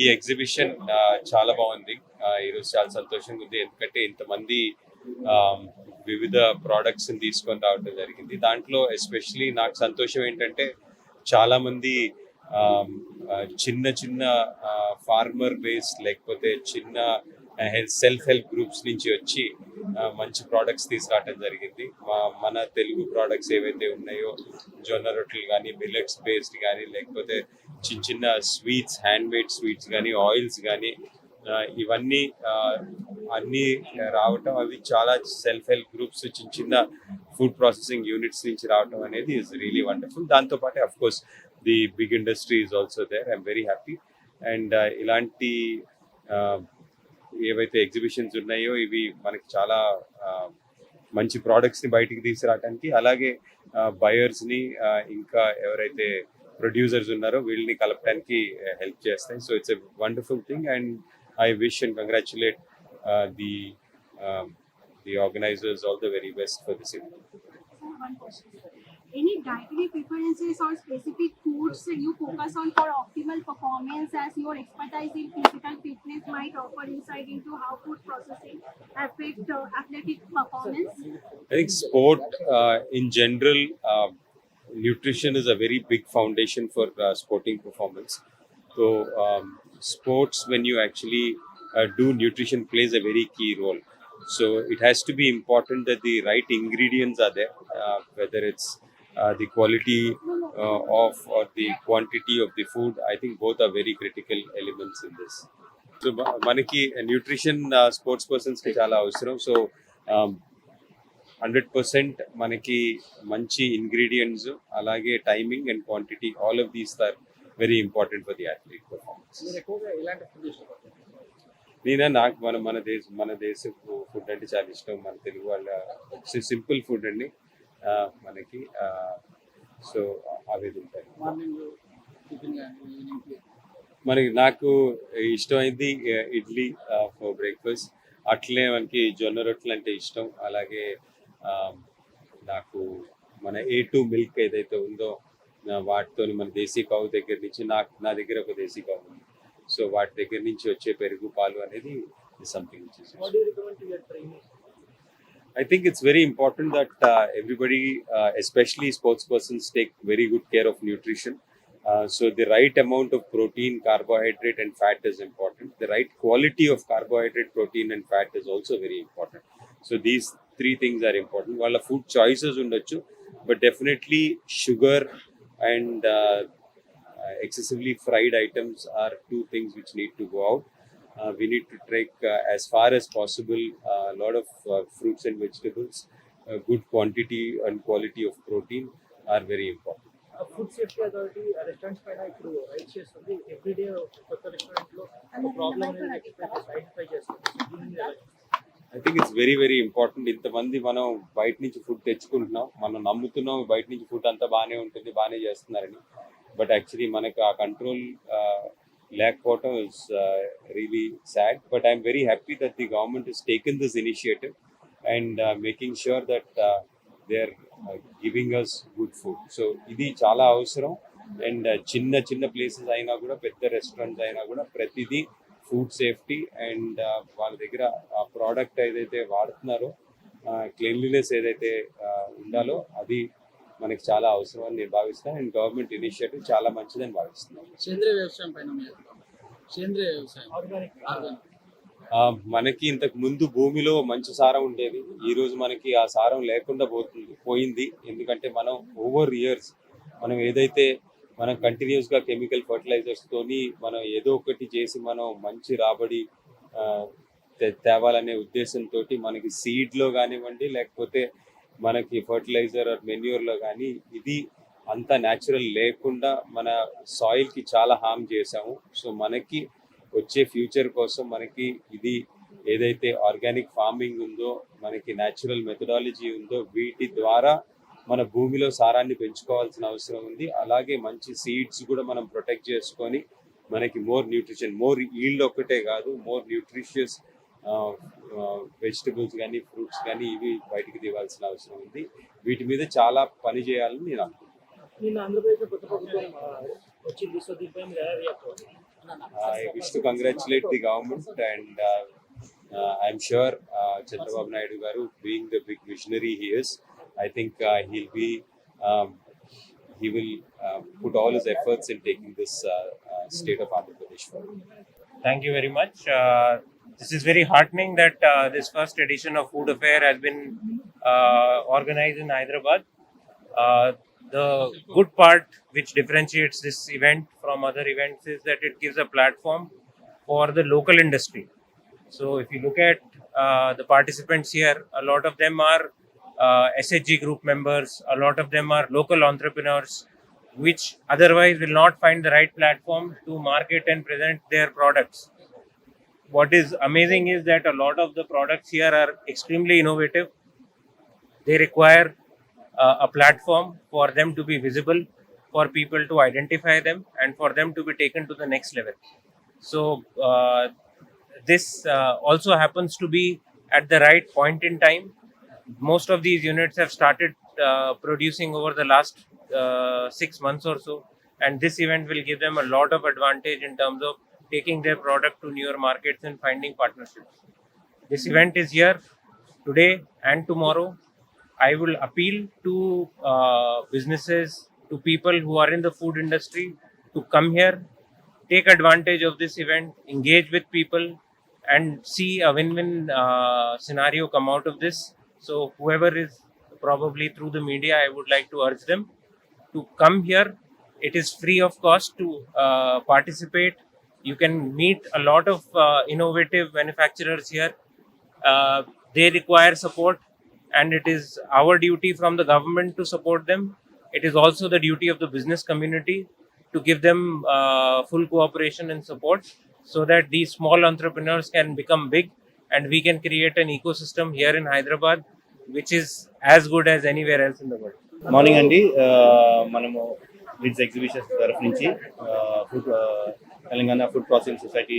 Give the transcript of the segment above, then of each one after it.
ఈ ఎగ్జిబిషన్ చాలా బాగుంది. ఈరోజు చాలా సంతోషంగా ఉంది, ఎందుకంటే ఇంతమంది వివిధ ప్రోడక్ట్స్ తీసుకొని రావడం జరిగింది. దాంట్లో ఎస్పెషలీ నాకు సంతోషం ఏంటంటే చాలా మంది చిన్న చిన్న ఫార్మర్ బేస్ లేకపోతే చిన్న సెల్ఫ్ హెల్ప్ గ్రూప్స్ నుంచి వచ్చి మంచి ప్రోడక్ట్స్ తీసుకురావడం జరిగింది. మన తెలుగు ప్రోడక్ట్స్ ఏవైతే ఉన్నాయో జొన్న రొట్టెలు కానీ, మిల్లెట్స్ బేస్డ్ కానీ, లేకపోతే చిన్న చిన్న స్వీట్స్, హ్యాండ్ మేడ్ స్వీట్స్ కానీ, ఆయిల్స్ కానీ, ఇవన్నీ అన్నీ రావటం, అవి చాలా సెల్ఫ్ హెల్ప్ గ్రూప్స్, చిన్న చిన్న ఫుడ్ ప్రాసెసింగ్ యూనిట్స్ నుంచి రావటం అనేది ఈజ్ రియలీ వండర్ఫుల్. దాంతోపాటు of course the big industry is also there. I'm very happy. And ఇలాంటి ఏవైతే ఎగ్జిబిషన్స్ ఉన్నాయో ఇవి మనకి చాలా మంచి ప్రోడక్ట్స్ని బయటికి తీసుకురావడానికి, అలాగే బయర్స్ని ఇంకా ఎవరైతే ప్రొడ్యూసర్స్ ఉన్నారో వీళ్ళని కలపడానికి హెల్ప్ చేస్తాయి. So it's a wonderful thing and I wish and congratulate the organizers all the very best for this event. One question. Any dietary preferences or specific foods you focus on for optimal performance, as your expertise in physical fitness might offer insight into how food processing affect athletic performance? I think sport in general, nutrition is a very big foundation for sporting performance. So sports, when you actually do nutrition, plays a very key role. So it has to be important that the right ingredients are there, whether it's the quality of or the quantity of the food. I think both are very critical elements in this. So manaki nutrition sports persons ki chala avasaram. So 100% manaki manchi ingredients, alage timing and quantity, all of these are very important for the athlete performance. నాకు మన దేశ food అంటే చాలా ఇష్టం. మన తెలుగు వాళ్ళ simple food అండి మనకి. సో అవి ఉంటాయి మనకి. నాకు ఇష్టమైంది ఇడ్లీ ఫర్ బ్రేక్ఫాస్ట్. అట్లనే మనకి జొన్న రొట్టెలు అంటే ఇష్టం. అలాగే నాకు మన A2 మిల్క్ ఏదైతే ఉందో వాటితో, మన దేశీ కావు దగ్గర నుంచి, నా దగ్గర ఒక దేశీ కావు ఉంది. సో వాటి దగ్గర నుంచి వచ్చే పెరుగు, పాలు అనేది something which is. I think it's very important that everybody, especially sports persons, take very good care of nutrition. So the right amount of protein, carbohydrate and fat is important. The right quality of carbohydrate, protein and fat is also very important. So these three things are important. While food choices undachu, but definitely sugar and excessively fried items are two things which need to go out. We need to take as far as possible a lot of fruits and vegetables. Good quantity and quality of protein are very important. Food safety authority restaurants పైన ఇప్పుడు right చేస్తుంది. Everyday కొత్త restaurant లో ఒక problem అనేది identify చేస్తుంది. I think it's very very important. ఇంతమంది మనం బయట నుంచి ఫుడ్ తెచ్చుకుంటున్నాం, మనం నమ్ముతున్నాం బయట నుంచి ఫుడ్ అంతా బాగానే ఉంటుంది, బాగానే చేస్తున్నారని. బట్ యాక్చువల్లీ మనకు ఆ కంట్రోల్ లేకపోవటం is really sad. But I'm very happy that the government is taken this initiative and making sure that they are giving us good food. So ఇది చాలా అవసరం. అండ్ చిన్న చిన్న ప్లేసెస్ అయినా కూడా, పెద్ద రెస్టారెంట్స్ అయినా కూడా, ప్రతిదీ ఫుడ్ సేఫ్టీ అండ్ వాళ్ళ దగ్గర ఆ ప్రోడక్ట్ ఏదైతే వాడుతున్నారో, క్లీన్లీనెస్ ఏదైతే ఉండాలో అది మనకి చాలా అవసరం అని నేను భావిస్తాను. అండ్ గవర్నమెంట్ ఇనిషియేటివ్ చాలా మంచిదని భావిస్తున్నాను. సేంద్రియ వ్యవసాయం పైన, సేంద్రియ వ్యవసాయం మనకి ఇంతకు ముందు భూమిలో మంచి సారం ఉండేది. ఈరోజు మనకి ఆ సారం లేకుండా పోయింది. ఎందుకంటే మనం ఓవర్ ఇయర్స్ మనం ఏదైతే మనం కంటిన్యూస్గా కెమికల్ ఫర్టిలైజర్స్తోని మనం ఏదో ఒకటి చేసి మనం మంచి రాబడి తేవాలనే ఉద్దేశంతో మనకి సీడ్లో కానివ్వండి, లేకపోతే మనకి ఫర్టిలైజర్ ఆర్ మెన్యూర్లో కానీ, ఇది అంతా న్యాచురల్ లేకుండా మన సాయిల్కి చాలా హార్మ్ చేసాము. సో మనకి వచ్చే ఫ్యూచర్ కోసం మనకి ఇది ఏదైతే ఆర్గానిక్ ఫార్మింగ్ ఉందో, మనకి న్యాచురల్ మెథడాలజీ ఉందో, వీటి ద్వారా మన భూమిలో సారాన్ని పెంచుకోవాల్సిన అవసరం ఉంది. అలాగే మంచి సీడ్స్ కూడా మనం ప్రొటెక్ట్ చేసుకొని మనకి మోర్ న్యూట్రిషన్, మోర్ ఈల్డ్ ఒక్కటే కాదు, మోర్ న్యూట్రిషియస్ వెజిటబుల్స్ కానీ, ఫ్రూట్స్ కానీ ఇవి బయటికి తీవాల్సిన అవసరం ఉంది. వీటి మీద చాలా పని చేయాలని నేను అనుకుంటున్నాను. I wish to congratulate the government, and I'm sure Chandrababu Naidu garu, being the big visionary he is, I think um, he will put all his efforts in taking this state of Andhra Pradesh forward. Thank you very much. This is very heartening that this first edition of Food Affair has been organized in Hyderabad. The good part which differentiates this event from other events is that it gives a platform for the local industry. So if you look at the participants here, a lot of them are SHG group members, a lot of them are local entrepreneurs, which otherwise will not find the right platform to market and present their products. What is amazing is that a lot of the products here are extremely innovative. They require a platform for them to be visible, for people to identify them, and for them to be taken to the next level. So this also happens to be at the right point in time. Most of these units have started producing over the last 6 months or so, and this event will give them a lot of advantage in terms of taking their product to newer markets and finding partnerships. This event is here today and tomorrow. I will appeal to businesses, to people who are in the food industry to come here, take advantage of this event, engage with people, and see a win-win scenario come out of this. So whoever is probably through the media, I would like to urge them to come here. It is free of cost to participate. You can meet a lot of innovative manufacturers here. They require support, and it is our duty from the government to support them. It is also the duty of the business community to give them full cooperation and support, so that these small entrepreneurs can become big, and we can create an ecosystem here in Hyderabad which is as good as anywhere else in the world. Morning అండి మనము lids exhibitions తరఫు నుంచి food Telangana food processing society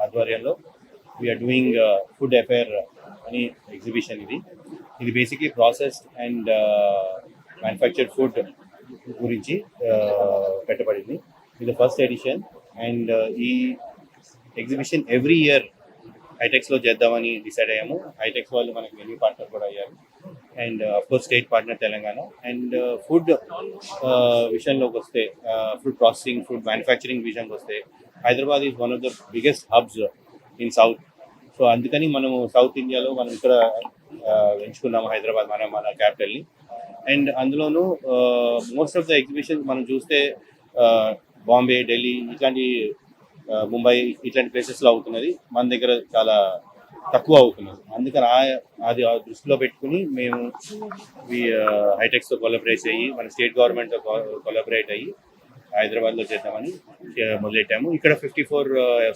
ఆధ్వర్యంలో we are doing food affair అని exhibition ఇది basically processed and manufactured food గురించి పెట్టబడింది. ఇది ఫస్ట్ ఎడిషన్, అండ్ ఈ ఎగ్జిబిషన్ ఎవ్రీ ఇయర్ హైటెక్స్లో చేద్దామని డిసైడ్ అయ్యాము. హైటెక్స్ వాళ్ళు మనకి వెన్యూ పార్ట్నర్ కూడా అయ్యారు, and of course state partner Telangana. And food విషయంలోకి వస్తే, ఫుడ్ ప్రాసెసింగ్, ఫుడ్ మ్యానుఫ్యాక్చరింగ్ విషయంకి వస్తే, Hyderabad is one of the biggest hubs in South. So అందుకని మనము సౌత్ ఇండియాలో మనం ఇక్కడ ఎంచుకున్నాము హైదరాబాద్ మన క్యాపిటల్ని. అండ్ అందులోనూ మోస్ట్ ఆఫ్ ద ఎగ్జిబిషన్స్ మనం చూస్తే బాంబే, ఢిల్లీ ఇట్లాంటి ముంబై ఇట్లాంటి ప్లేసెస్లో అవుతున్నది, మన దగ్గర చాలా తక్కువ అవుతున్నది. అందుకని అది దృష్టిలో పెట్టుకుని మేము హైటెక్స్తో కొలాబరేట్ అయ్యి, మన స్టేట్ గవర్నమెంట్తో కొలాబరేట్ అయ్యి హైదరాబాద్లో చేద్దామని మొదలెట్టాము. ఇక్కడ 54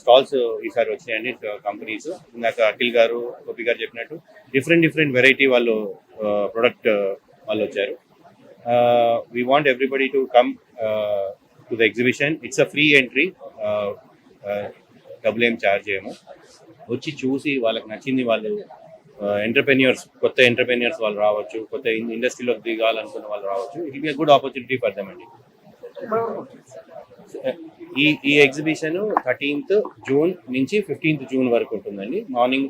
స్టాల్స్ ఈసారి వచ్చినాయండి, కంపెనీస్. ఇందాక అఖిల్ గారు, గోపి గారు చెప్పినట్టు డిఫరెంట్ వెరైటీ వాళ్ళు ప్రొడక్ట్ వాళ్ళు వచ్చారు. We want everybody to come to the exhibition. It's a free entry, డబ్బులు ఏం ఛార్జ్ చేయము. వచ్చి చూసి వాళ్ళకి నచ్చింది వాళ్ళు కొత్త ఎంటర్ప్రెన్యూర్స్ వాళ్ళు రావచ్చు, కొత్త ఇండస్ట్రీలోకి దిగాలనుకున్న వాళ్ళు రావచ్చు. It will be a good opportunity for them అండి. ఈ ఎగ్జిబిషన్ 13th జూన్ నుంచి 15th జూన్ వరకు ఉంటుందండి. మార్నింగ్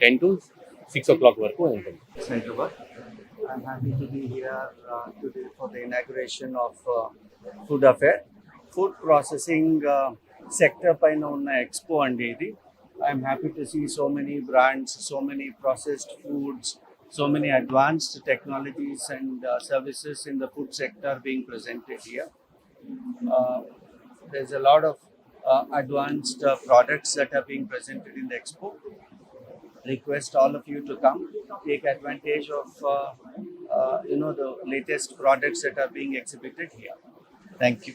10 to 6 o'clock వరకు ఉంటుంది. I'm happy to be here today for the inauguration of Food Affair. Food processing sector paina unna expo andi idi. I'm happy to see so many brands, so many processed foods, so many advanced technologies and services in the food sector being presented here. There's a lot of advanced products that are being presented in the expo. Request all of you to come, take advantage of the latest products that are being exhibited here. Thank you.